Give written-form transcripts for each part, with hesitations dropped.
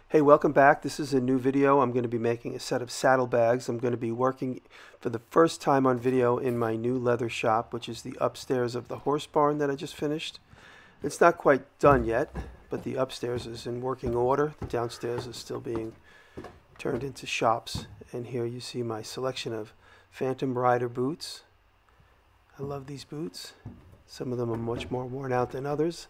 Hey, welcome back. This is a new video. I'm going to be making a set of saddlebags. I'm going to be working for the first time on video in my new leather shop, which is the upstairs of the horse barn that I just finished. It's not quite done yet, but the upstairs is in working order. The downstairs is still being turned into shops. And here you see my selection of Phantom Rider boots. I love these boots. Some of them are much more worn out than others.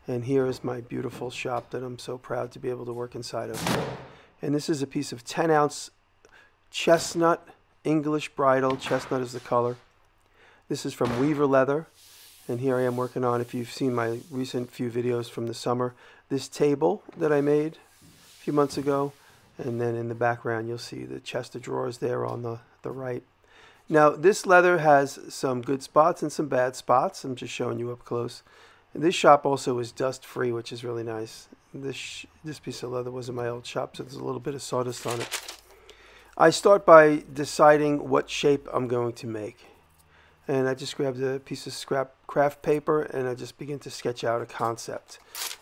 And here is my beautiful shop that I'm so proud to be able to work inside of. And this is a piece of 10-ounce chestnut, English bridal. Chestnut is the color. This is from Weaver Leather. And here I am working on, if you've seen my recent few videos from the summer, this table that I made a few months ago. And then in the background you'll see the chest of drawers there on the right. Now this leather has some good spots and some bad spots. I'm just showing you up close. And this shop also is dust free, which is really nice. This piece of leather was in my old shop, so there's a little bit of sawdust on it. I start by deciding what shape I'm going to make. And I just grabbed a piece of scrap craft paper and I just begin to sketch out a concept.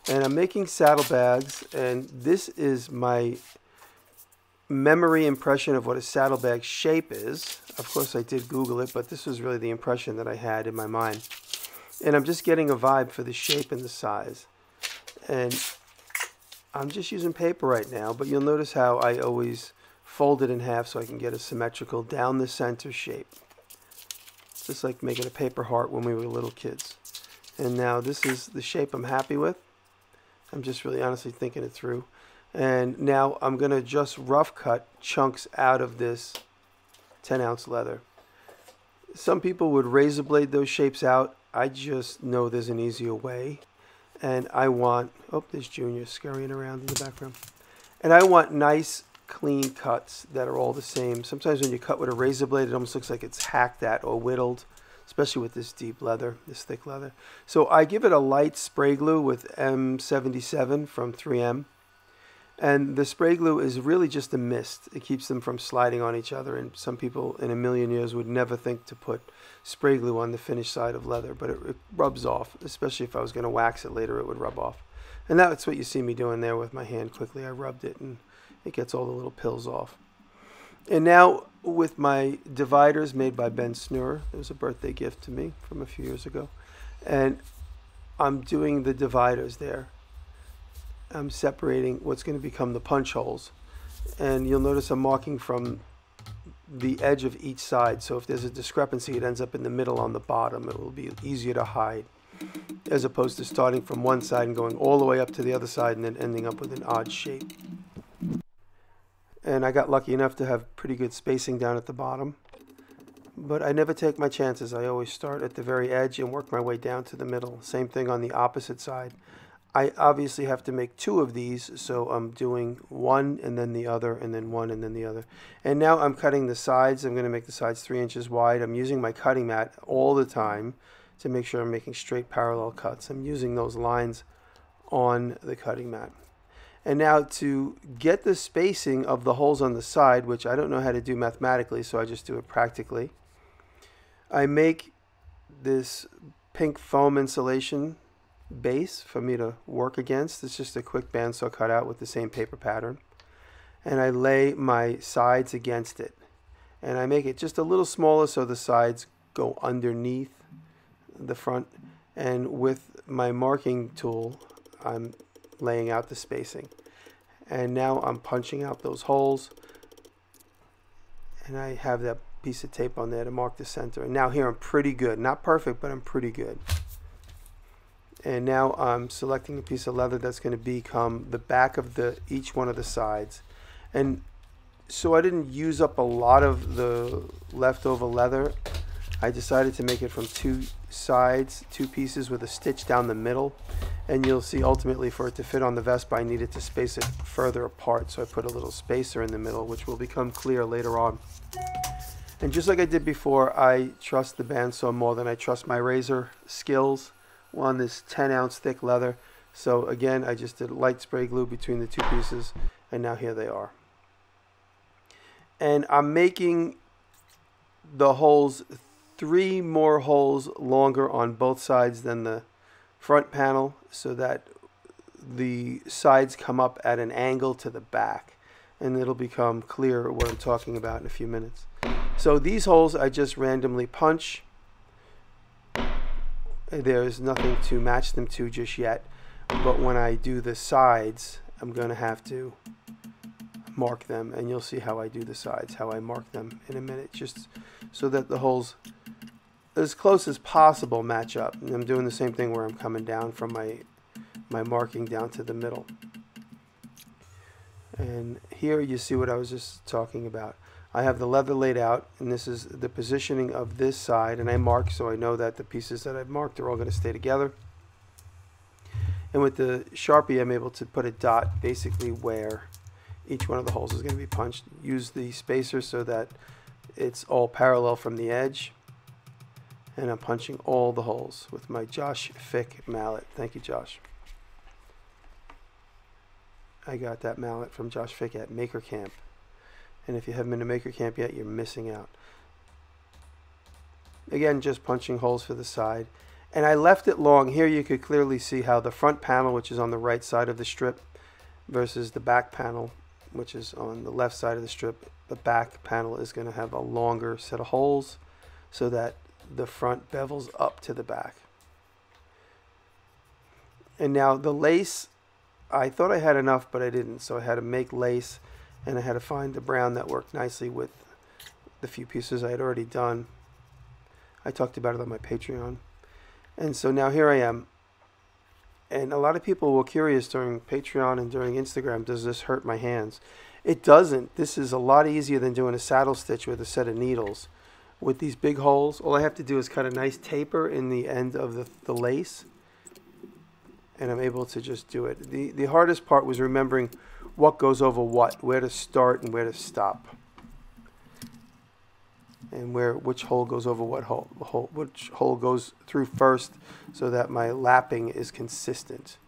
And I'm making saddlebags, and this is my memory impression of what a saddlebag shape is. Of course I did Google it, but this was really the impression that I had in my mind. And I'm just getting a vibe for the shape and the size. And I'm just using paper right now, but you'll notice how I always fold it in half so I can get a symmetrical down the center shape. Just like making a paper heart when we were little kids. And now this is the shape I'm happy with. I'm just really honestly thinking it through. And now I'm going to just rough cut chunks out of this 10-ounce leather. Some people would razor blade those shapes out. I just know there's an easier way, and I want, oh, there's Junior scurrying around in the background, and I want nice clean cuts that are all the same. Sometimes when you cut with a razor blade it almost looks like it's hacked at or whittled, especially with this deep leather, this thick leather. So I give it a light spray glue with M77 from 3M. And the spray glue is really just a mist. It keeps them from sliding on each other. And some people in a million years would never think to put spray glue on the finished side of leather. But it rubs off, especially if I was going to wax it later, it would rub off. And that's what you see me doing there with my hand quickly. I rubbed it and it gets all the little pills off. And now with my dividers made by Ben Snur. It was a birthday gift to me from a few years ago. And I'm doing the dividers there. I'm separating what's going to become the punch holes, and you'll notice I'm marking from the edge of each side, so if there's a discrepancy it ends up in the middle on the bottom. It will be easier to hide as opposed to starting from one side and going all the way up to the other side and then ending up with an odd shape. And I got lucky enough to have pretty good spacing down at the bottom, but I never take my chances. I always start at the very edge and work my way down to the middle. Same thing on the opposite side. I obviously have to make two of these, so I'm doing one and then the other and then one and then the other. And now I'm cutting the sides. I'm going to make the sides 3 inches wide. I'm using my cutting mat all the time to make sure I'm making straight parallel cuts. I'm using those lines on the cutting mat. And now to get the spacing of the holes on the side, which I don't know how to do mathematically, so I just do it practically, I make this pink foam insulation base for me to work against. It's just a quick bandsaw cutout with the same paper pattern, and I lay my sides against it, and I make it just a little smaller so the sides go underneath the front, and with my marking tool I'm laying out the spacing, and now I'm punching out those holes, and I have that piece of tape on there to mark the center. And now here I'm pretty good, not perfect, but I'm pretty good. And now I'm selecting a piece of leather that's going to become the back of each one of the sides. And so I didn't use up a lot of the leftover leather. I decided to make it from two sides, two pieces with a stitch down the middle. And you'll see ultimately for it to fit on the vest, I needed to space it further apart. So I put a little spacer in the middle, which will become clear later on. And just like I did before, I trust the bandsaw more than I trust my razor skills on this 10-ounce thick leather. So again, I just did light spray glue between the two pieces, and now here they are. And I'm making the holes 3 more holes longer on both sides than the front panel, so that the sides come up at an angle to the back, and it'll become clear what I'm talking about in a few minutes. So these holes I just randomly punch. There's nothing to match them to just yet, but when I do the sides, I'm going to have to mark them, and you'll see how I do the sides, how I mark them in a minute, just so that the holes as close as possible match up. And I'm doing the same thing where I'm coming down from my marking down to the middle. And here you see what I was just talking about. I have the leather laid out, and this is the positioning of this side, and I mark so I know that the pieces that I've marked are all going to stay together. And with the Sharpie, I'm able to put a dot basically where each one of the holes is going to be punched. Use the spacer so that it's all parallel from the edge. And I'm punching all the holes with my Josh Fick mallet. Thank you, Josh. I got that mallet from Josh Fick at Maker Camp. And if you haven't been to Maker Camp yet, you're missing out. Again, just punching holes for the side. And I left it long. Here you could clearly see how the front panel, which is on the right side of the strip, versus the back panel, which is on the left side of the strip. The back panel is going to have a longer set of holes so that the front bevels up to the back. And now the lace, I thought I had enough, but I didn't. So I had to make lace, and I had to find the brown that worked nicely with the few pieces I had already done. I talked about it on my Patreon. And so now here I am. And a lot of people were curious during Patreon and during Instagram, does this hurt my hands? It doesn't. This is a lot easier than doing a saddle stitch with a set of needles. With these big holes, all I have to do is cut a nice taper in the end of the lace, and I'm able to just do it. The hardest part was remembering what goes over what, where to start and where to stop, and which hole goes over what hole, which hole goes through first, so that my lapping is consistent,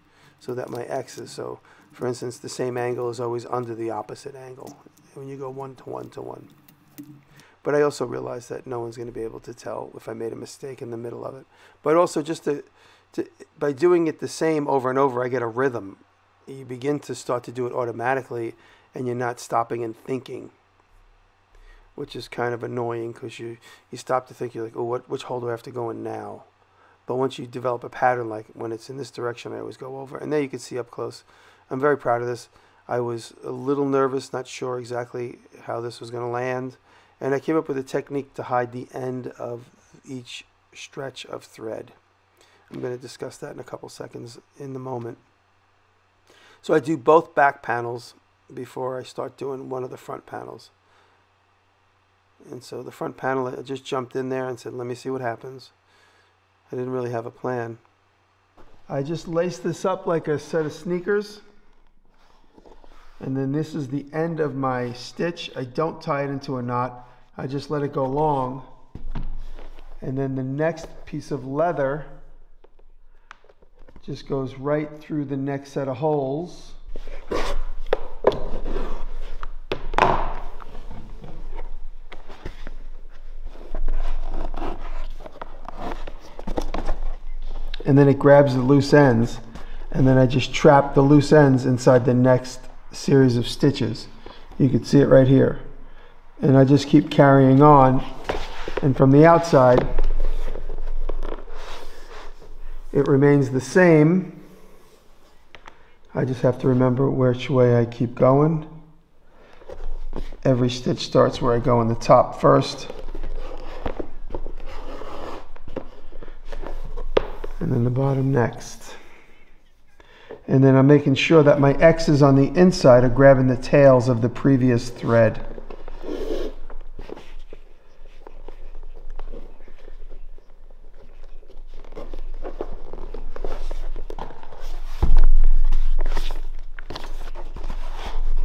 so that my X's, so for instance the same angle is always under the opposite angle when you go 1 to 1 to 1. But I also realized that no one's going to be able to tell if I made a mistake in the middle of it. But also just by doing it the same over and over, I get a rhythm. You begin to start to do it automatically, and you're not stopping and thinking, which is kind of annoying because you stop to think, you're like, oh, which hole do I have to go in now? But once you develop a pattern, like when it's in this direction, I always go over. And there you can see up close. I'm very proud of this. I was a little nervous, not sure exactly how this was going to land. And I came up with a technique to hide the end of each stretch of thread. I'm going to discuss that in a couple seconds in the moment. So I do both back panels before I start doing one of the front panels. And so the front panel, I just jumped in there and said, let me see what happens. I didn't really have a plan. I just laced this up like a set of sneakers. And then this is the end of my stitch. I don't tie it into a knot. I just let it go long. And then the next piece of leather just goes right through the next set of holes. And then it grabs the loose ends, and then I just trap the loose ends inside the next series of stitches. You can see it right here. And I just keep carrying on, and from the outside it remains the same. I just have to remember which way I keep going. Every stitch starts where I go in the top first, and then the bottom next. And then I'm making sure that my X's on the inside are grabbing the tails of the previous thread.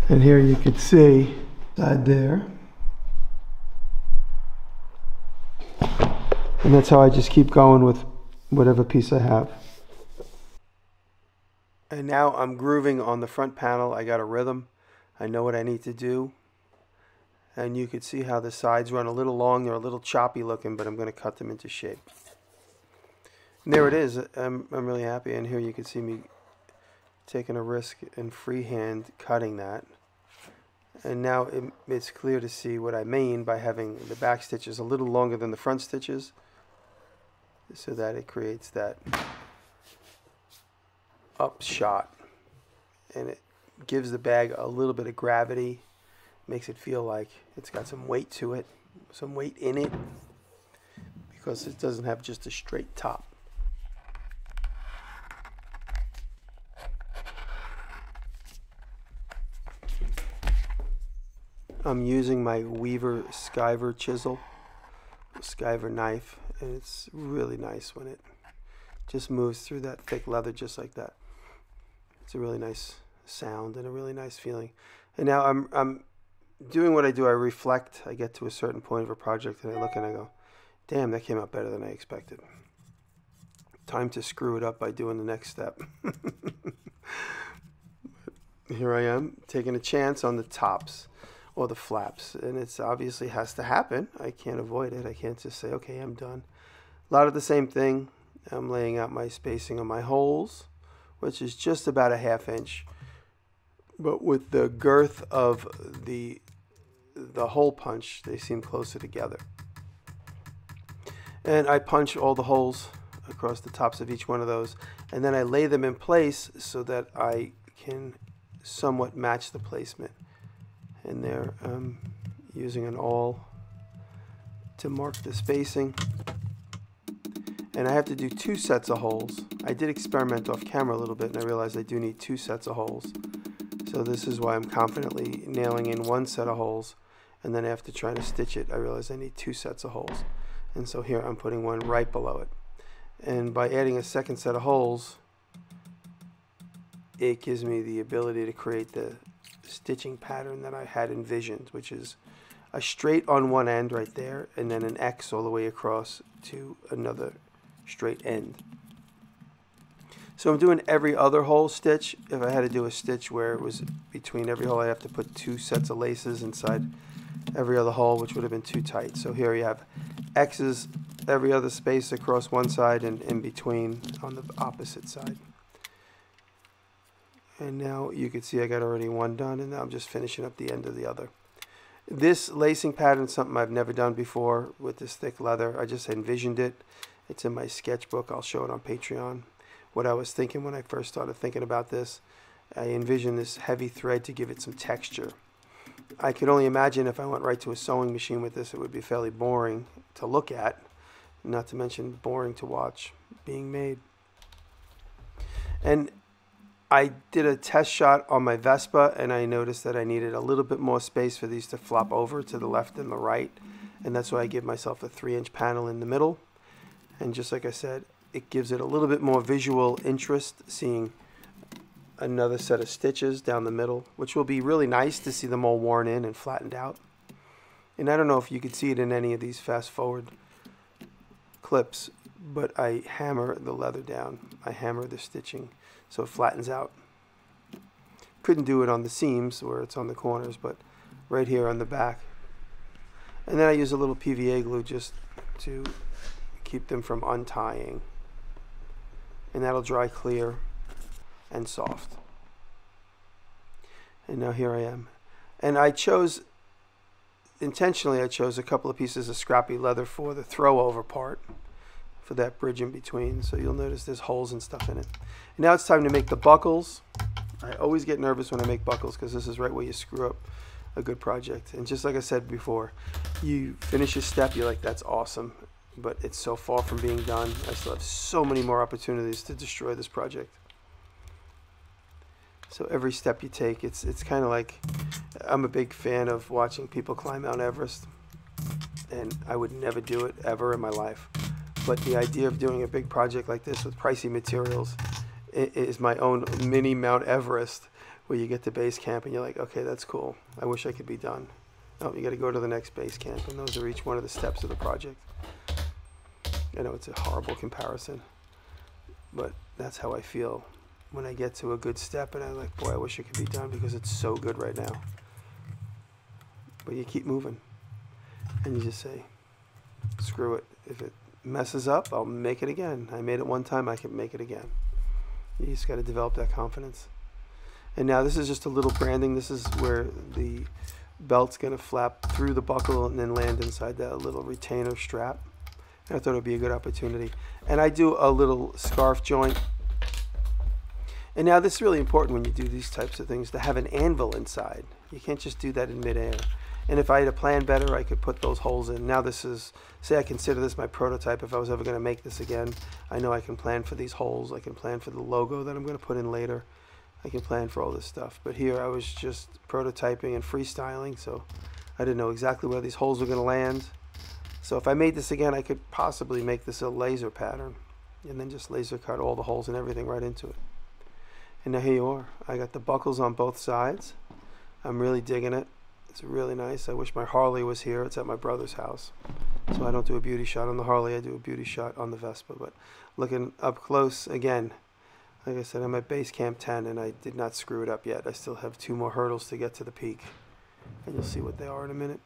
And here you could see side there. And that's how I just keep going with whatever piece I have. And now I'm grooving on the front panel. I got a rhythm. I know what I need to do. And you could see how the sides run a little long. They're a little choppy looking, but I'm going to cut them into shape. And there it is. I'm really happy. And here you can see me taking a risk and freehand cutting that. And now it's clear to see what I mean by having the back stitches a little longer than the front stitches, so that it creates that up shot, and it gives the bag a little bit of gravity, makes it feel like it's got some weight to it, some weight in it, because it doesn't have just a straight top. I'm using my Weaver Skiver chisel, Skiver knife, and it's really nice when it just moves through that thick leather just like that. It's a really nice sound and a really nice feeling. And now I'm doing what I do. I reflect. I get to a certain point of a project and I look and I go, damn, that came out better than I expected. Time to screw it up by doing the next step. Here I am taking a chance on the tops or the flaps, and it's obviously has to happen. I can't avoid it. I can't just say, okay, I'm done. A lot of the same thing. I'm laying out my spacing on my holes, which is just about a 1/2 inch, but with the girth of the hole punch, they seem closer together. And I punch all the holes across the tops of each one of those, and then I lay them in place so that I can somewhat match the placement. And there I'm using an awl to mark the spacing. And I have to do 2 sets of holes. I did experiment off camera a little bit and I realized I do need 2 sets of holes. So this is why I'm confidently nailing in 1 set of holes, and then after trying to stitch it I realized I need 2 sets of holes. And so here I'm putting one right below it. And by adding a second set of holes, it gives me the ability to create the stitching pattern that I had envisioned, which is a straight on one end right there, and then an X all the way across to another straight end. So I'm doing every other hole stitch. If I had to do a stitch where it was between every hole, I have to put 2 sets of laces inside every other hole, which would have been too tight. So here you have X's every other space across one side and in between on the opposite side. And now you can see I got already one done, and now I'm just finishing up the end of the other. This lacing pattern is something I've never done before with this thick leather. I just envisioned it. It's in my sketchbook. I'll show it on Patreon. What I was thinking when I first started thinking about this, I envisioned this heavy thread to give it some texture. I could only imagine if I went right to a sewing machine with this, it would be fairly boring to look at, not to mention boring to watch being made. And I did a test shot on my Vespa, and I noticed that I needed a little bit more space for these to flop over to the left and the right, and that's why I give myself a 3-inch panel in the middle. And just like I said, it gives it a little bit more visual interest seeing another set of stitches down the middle, which will be really nice to see them all worn in and flattened out. And I don't know if you could see it in any of these fast forward clips, but I hammer the leather down. I hammer the stitching so it flattens out. Couldn't do it on the seams where it's on the corners, but right here on the back. And then I use a little PVA glue just to keep them from untying. And that'll dry clear and soft. And now here I am. And I chose, intentionally I chose a couple of pieces of scrappy leather for the throw over part, for that bridge in between. So you'll notice there's holes and stuff in it. And now it's time to make the buckles. I always get nervous when I make buckles because this is right where you screw up a good project. And just like I said before, you finish a step, you're like, that's awesome, but it's so far from being done. I still have so many more opportunities to destroy this project. So every step you take, it's kind of like, I'm a big fan of watching people climb Mount Everest, and I would never do it ever in my life. But the idea of doing a big project like this with pricey materials is my own mini Mount Everest, where you get to base camp and you're like, okay, that's cool. I wish I could be done. Oh, you got to go to the next base camp, and those are each one of the steps of the project. I know it's a horrible comparison, but that's how I feel when I get to a good step and I'm like, boy, I wish it could be done because it's so good right now. But you keep moving and you just say, screw it. If it messes up, I'll make it again. I made it one time, I can make it again. You just got to develop that confidence. And now this is just a little branding. This is where the belt's going to flap through the buckle and then land inside that little retainer strap. And I thought it would be a good opportunity. And I do a little scarf joint. And now this is really important when you do these types of things, to have an anvil inside. You can't just do that in midair. And if I had a plan better, I could put those holes in. Now this is, say I consider this my prototype. If I was ever going to make this again, I know I can plan for these holes. I can plan for the logo that I'm going to put in later. I can plan for all this stuff. But here I was just prototyping and freestyling, so I didn't know exactly where these holes were going to land. So if I made this again, I could possibly make this a laser pattern and then just laser cut all the holes and everything right into it. And now here you are. I got the buckles on both sides. I'm really digging it. It's really nice. I wish my Harley was here. It's at my brother's house. So I don't do a beauty shot on the Harley. I do a beauty shot on the Vespa. But looking up close, again, like I said, I'm at base camp 10 and I did not screw it up yet. I still have 2 more hurdles to get to the peak. And you'll see what they are in a minute.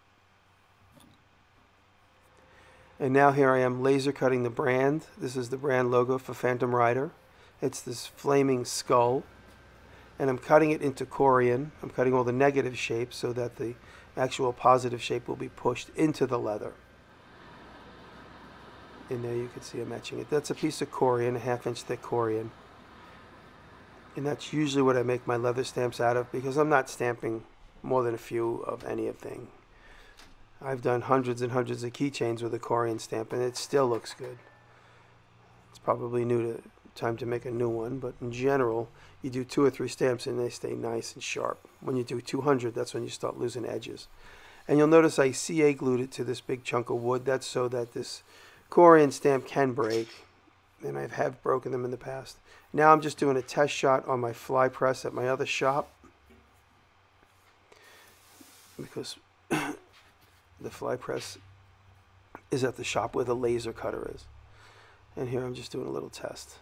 And now here I am laser cutting the brand. This is the brand logo for Phantom Rider. It's this flaming skull. And I'm cutting it into Corian. I'm cutting all the negative shapes so that the actual positive shape will be pushed into the leather. And there you can see I'm etching it. That's a piece of Corian, a 1/2 inch thick Corian. And that's usually what I make my leather stamps out of, because I'm not stamping more than a few of anything. I've done hundreds and hundreds of keychains with a Corian stamp and it still looks good. It's probably time to make a new one, but in general, you do 2 or 3 stamps and they stay nice and sharp. When you do 200, that's when you start losing edges. And you'll notice I CA glued it to this big chunk of wood. That's so that this Corian stamp can break, and I have broken them in the past. Now I'm just doing a test shot on my fly press at my other shop, because the fly press is at the shop where the laser cutter is. And here I'm just doing a little test.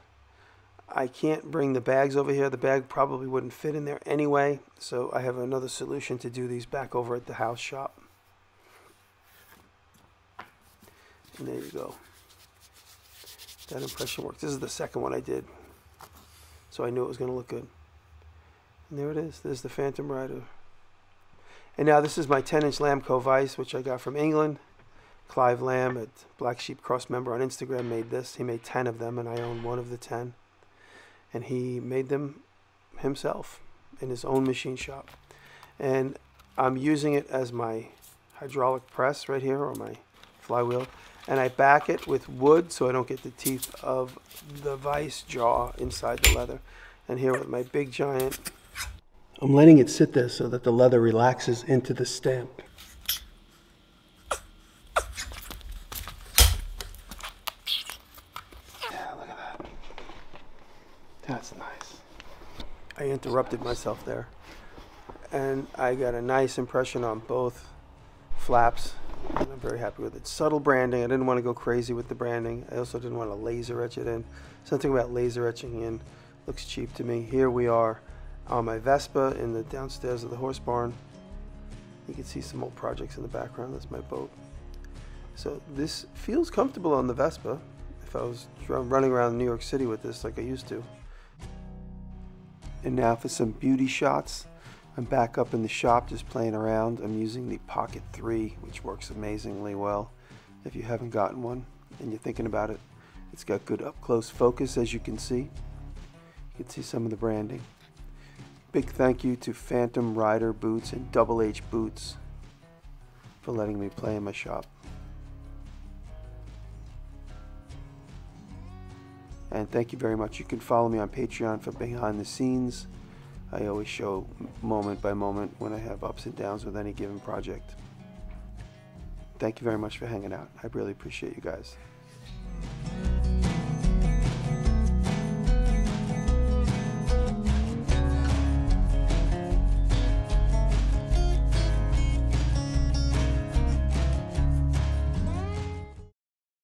I can't bring the bags over here. The bag probably wouldn't fit in there anyway, so I have another solution to do these back over at the house shop. And there you go. That impression works. This is the second one I did, so I knew it was going to look good. And there it is. There's the Phantom Rider. And now this is my 10-inch Lamco vise, which I got from England. Clive Lamb, at Black Sheep Cross member on Instagram, made this. He made 10 of them, and I own one of the 10. And he made them himself in his own machine shop. And I'm using it as my hydraulic press right here, or my flywheel. And I back it with wood so I don't get the teeth of the vise jaw inside the leather. And here with my big giant, I'm letting it sit there so that the leather relaxes into the stamp. Yeah, look at that. That's nice. I interrupted myself there. And I got a nice impression on both flaps. And I'm very happy with it. Subtle branding. I didn't want to go crazy with the branding. I also didn't want to laser etch it in. Something about laser etching in looks cheap to me. Here we are on my Vespa in the downstairs of the horse barn. You can see some old projects in the background. That's my boat. So this feels comfortable on the Vespa. If I was running around New York City with this like I used to. And now for some beauty shots. I'm back up in the shop just playing around. I'm using the Pocket 3, which works amazingly well. If you haven't gotten one and you're thinking about it, it's got good up-close focus, as you can see. You can see some of the branding. Big thank you to Phantom Rider Boots and Double H Boots for letting me play in my shop. And thank you very much. You can follow me on Patreon for behind the scenes. I always show moment by moment when I have ups and downs with any given project. Thank you very much for hanging out. I really appreciate you guys.